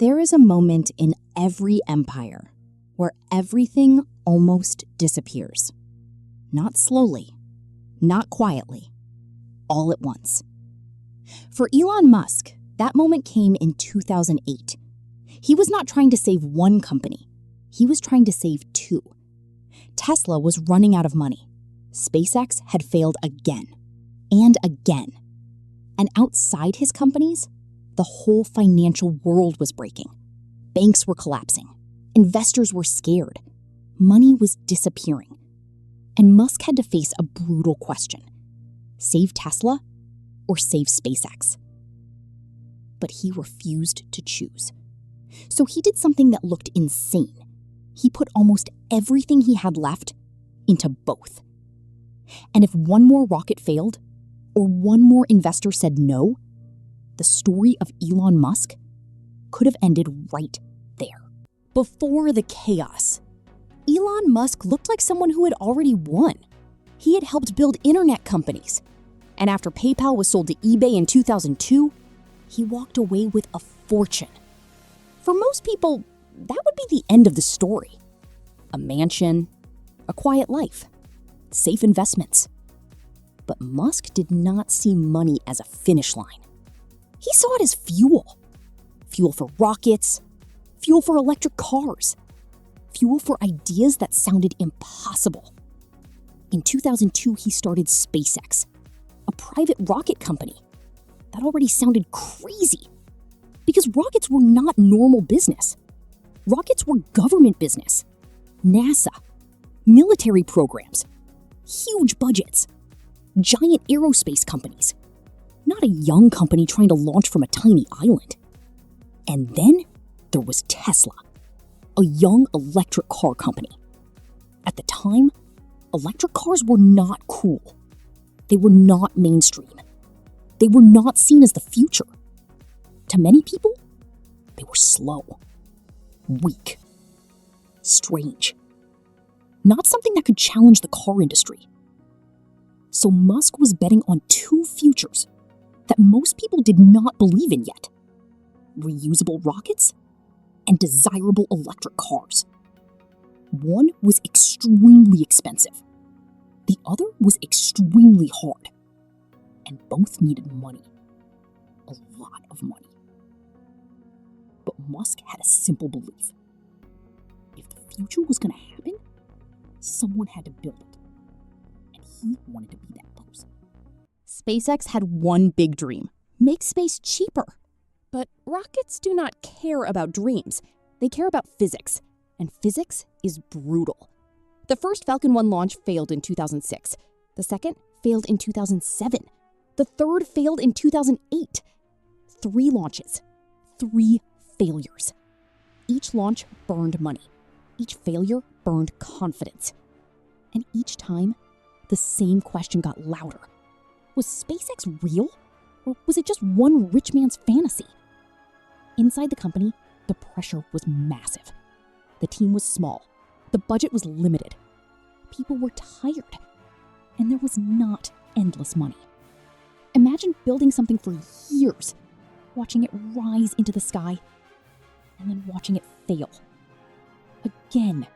There is a moment in every empire where everything almost disappears. Not slowly, not quietly, all at once. For Elon Musk, that moment came in 2008. He was not trying to save one company. He was trying to save two. Tesla was running out of money. SpaceX had failed again and again. And outside his companies, the whole financial world was breaking. Banks were collapsing. Investors were scared. Money was disappearing. And Musk had to face a brutal question. Save Tesla or save SpaceX? But he refused to choose. So he did something that looked insane. He put almost everything he had left into both. And if one more rocket failed, or one more investor said no, the story of Elon Musk could have ended right there. Before the chaos, Elon Musk looked like someone who had already won. He had helped build internet companies. And after PayPal was sold to eBay in 2002, he walked away with a fortune. For most people, that would be the end of the story. A mansion, a quiet life, safe investments. But Musk did not see money as a finish line. He saw it as fuel. Fuel for rockets, fuel for electric cars, fuel for ideas that sounded impossible. In 2002, he started SpaceX, a private rocket company. That already sounded crazy, because rockets were not normal business. Rockets were government business. NASA, military programs, huge budgets, giant aerospace companies. Not a young company trying to launch from a tiny island. And then there was Tesla, a young electric car company. At the time, electric cars were not cool. They were not mainstream. They were not seen as the future. To many people, they were slow, weak, strange. Not something that could challenge the car industry. So Musk was betting on two futures that most people did not believe in yet: reusable rockets and desirable electric cars. One was extremely expensive. The other was extremely hard. And both needed money. A lot of money. But Musk had a simple belief. If the future was going to happen, someone had to build it. And he wanted to be that person. SpaceX had one big dream: make space cheaper. But rockets do not care about dreams. They care about physics. And physics is brutal. The first Falcon 1 launch failed in 2006. The second failed in 2007. The third failed in 2008. 3 launches. 3 failures. Each launch burned money. Each failure burned confidence. And each time, the same question got louder. Was SpaceX real? Or was it just one rich man's fantasy? Inside the company, the pressure was massive. The team was small. The budget was limited. People were tired. And there was not endless money. Imagine building something for years, watching it rise into the sky, and then watching it fail. Again,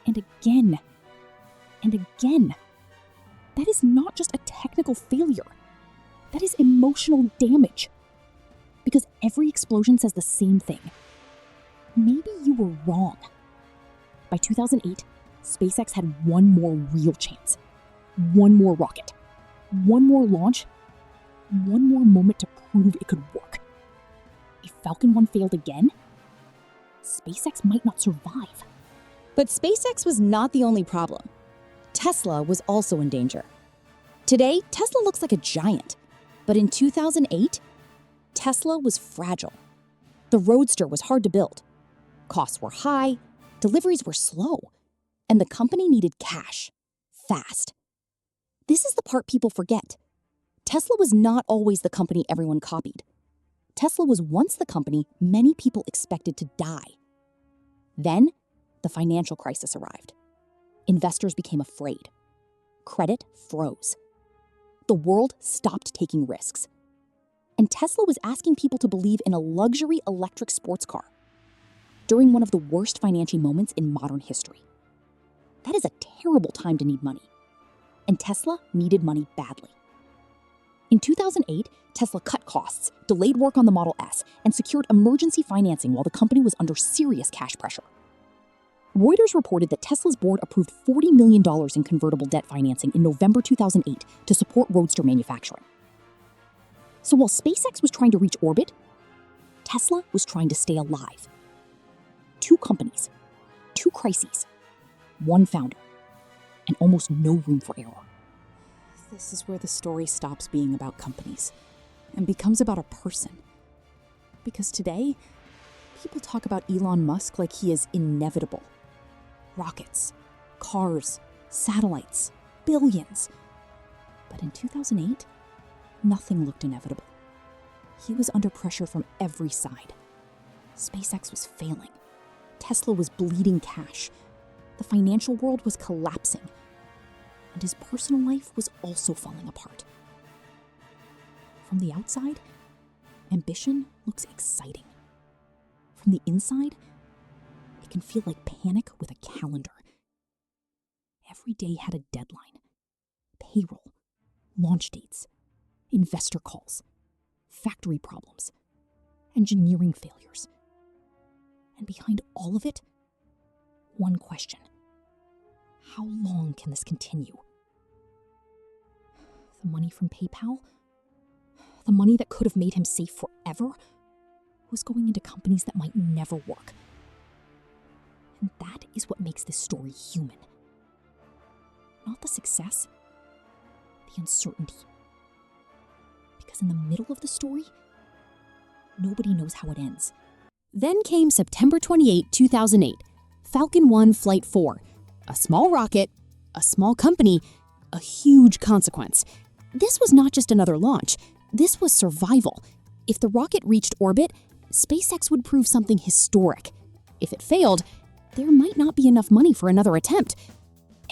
and again, and again. That is not just a technical failure. That is emotional damage. Because every explosion says the same thing. Maybe you were wrong. By 2008, SpaceX had one more real chance. One more rocket. One more launch. One more moment to prove it could work. If Falcon 1 failed again, SpaceX might not survive. But SpaceX was not the only problem. Tesla was also in danger. Today, Tesla looks like a giant. But in 2008, Tesla was fragile. The Roadster was hard to build. Costs were high, deliveries were slow, and the company needed cash, fast. This is the part people forget. Tesla was not always the company everyone copied. Tesla was once the company many people expected to die. Then, the financial crisis arrived. Investors became afraid. Credit froze. The world stopped taking risks. and Tesla was asking people to believe in a luxury electric sports car during one of the worst financial moments in modern history. That is a terrible time to need money, and Tesla needed money badly. In 2008, Tesla cut costs, delayed work on the Model S, and secured emergency financing while the company was under serious cash pressure. Reuters reported that Tesla's board approved $40 million in convertible debt financing in November 2008 to support Roadster manufacturing. So while SpaceX was trying to reach orbit, Tesla was trying to stay alive. Two companies, two crises, one founder, and almost no room for error. This is where the story stops being about companies and becomes about a person. Because today, people talk about Elon Musk like he is inevitable. Rockets, cars, satellites, billions. But in 2008, nothing looked inevitable. He was under pressure from every side. SpaceX was failing. Tesla was bleeding cash. The financial world was collapsing. And his personal life was also falling apart. From the outside, ambition looks exciting. From the inside, it can feel like panic with a calendar. Every day had a deadline. Payroll, launch dates, investor calls, factory problems, engineering failures. And behind all of it, one question. How long can this continue? The money from PayPal, the money that could have made him safe forever, was going into companies that might never work. And that is what makes this story human. Not the success, the uncertainty. Because in the middle of the story, nobody knows how it ends. Then came September 28, 2008, Falcon 1 Flight 4. A small rocket, a small company, a huge consequence. This was not just another launch. This was survival. If the rocket reached orbit, SpaceX would prove something historic. If it failed, there might not be enough money for another attempt.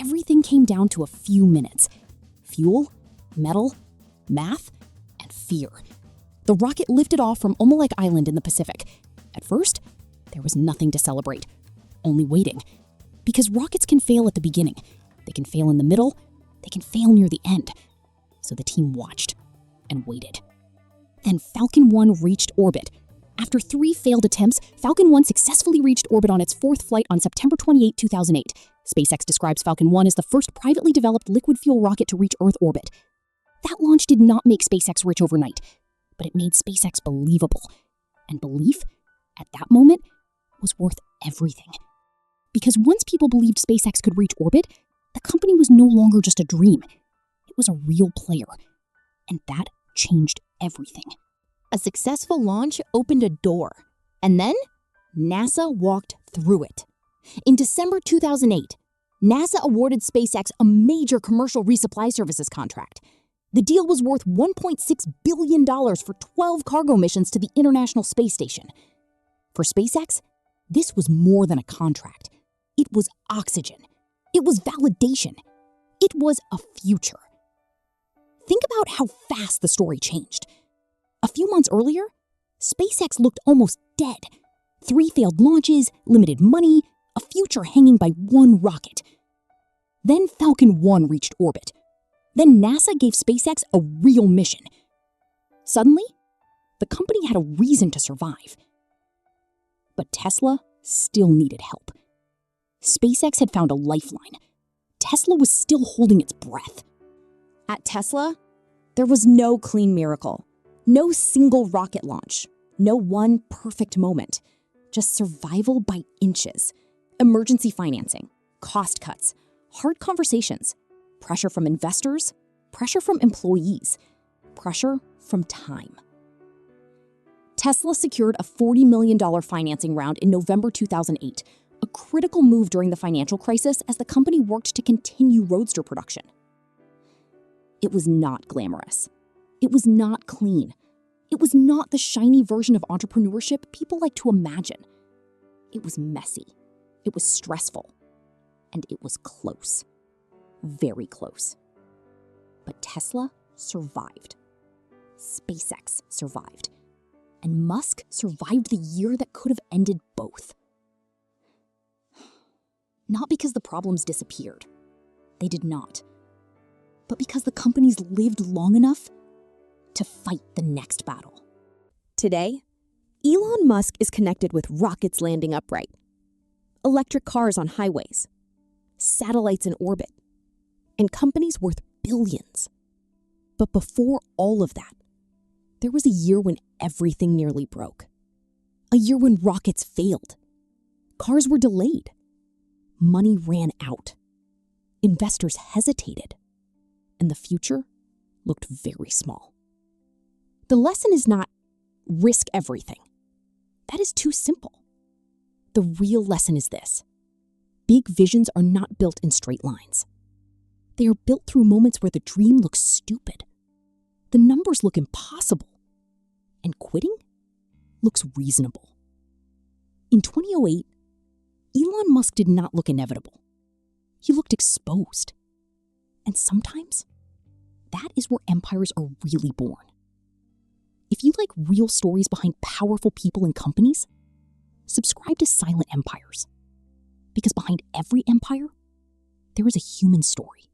Everything came down to a few minutes. Fuel, metal, math, and fear. The rocket lifted off from Omelek Island in the Pacific. At first, there was nothing to celebrate, only waiting. Because rockets can fail at the beginning. They can fail in the middle. They can fail near the end. So the team watched and waited. Then Falcon 1 reached orbit. After 3 failed attempts, Falcon 1 successfully reached orbit on its 4th flight on September 28, 2008. SpaceX describes Falcon 1 as the first privately developed liquid fuel rocket to reach Earth orbit. That launch did not make SpaceX rich overnight, but it made SpaceX believable. And belief, at that moment, was worth everything. Because once people believed SpaceX could reach orbit, the company was no longer just a dream. It was a real player. And that changed everything. A successful launch opened a door. And then, NASA walked through it. In December 2008, NASA awarded SpaceX a major commercial resupply services contract. The deal was worth $1.6 billion for 12 cargo missions to the International Space Station. For SpaceX, this was more than a contract. It was oxygen. It was validation. It was a future. Think about how fast the story changed. A few months earlier, SpaceX looked almost dead. 3 failed launches, limited money, a future hanging by one rocket. Then Falcon 1 reached orbit. Then NASA gave SpaceX a real mission. Suddenly, the company had a reason to survive. But Tesla still needed help. SpaceX had found a lifeline. Tesla was still holding its breath. At Tesla, there was no clean miracle, no single rocket launch, no one perfect moment, just survival by inches, emergency financing, cost cuts, hard conversations, pressure from investors, pressure from employees, pressure from time. Tesla secured a $40 million financing round in November 2008, a critical move during the financial crisis as the company worked to continue Roadster production. It was not glamorous. It was not clean. It was not the shiny version of entrepreneurship people like to imagine. It was messy. It was stressful. And it was close. Very close. But Tesla survived. SpaceX survived. And Musk survived the year that could have ended both. Not because the problems disappeared. They did not. But because the companies lived long enough to fight the next battle. Today, Elon Musk is connected with rockets landing upright, electric cars on highways, satellites in orbit, and companies worth billions. But before all of that, there was a year when everything nearly broke. A year when rockets failed. Cars were delayed. Money ran out. Investors hesitated. And the future looked very small. The lesson is not risk everything. That is too simple. The real lesson is this. Big visions are not built in straight lines. They are built through moments where the dream looks stupid. The numbers look impossible. And quitting looks reasonable. In 2008, Elon Musk did not look inevitable. He looked exposed. And sometimes, that is where empires are really born. If you like real stories behind powerful people and companies, subscribe to Silent Empires. Because behind every empire, there is a human story.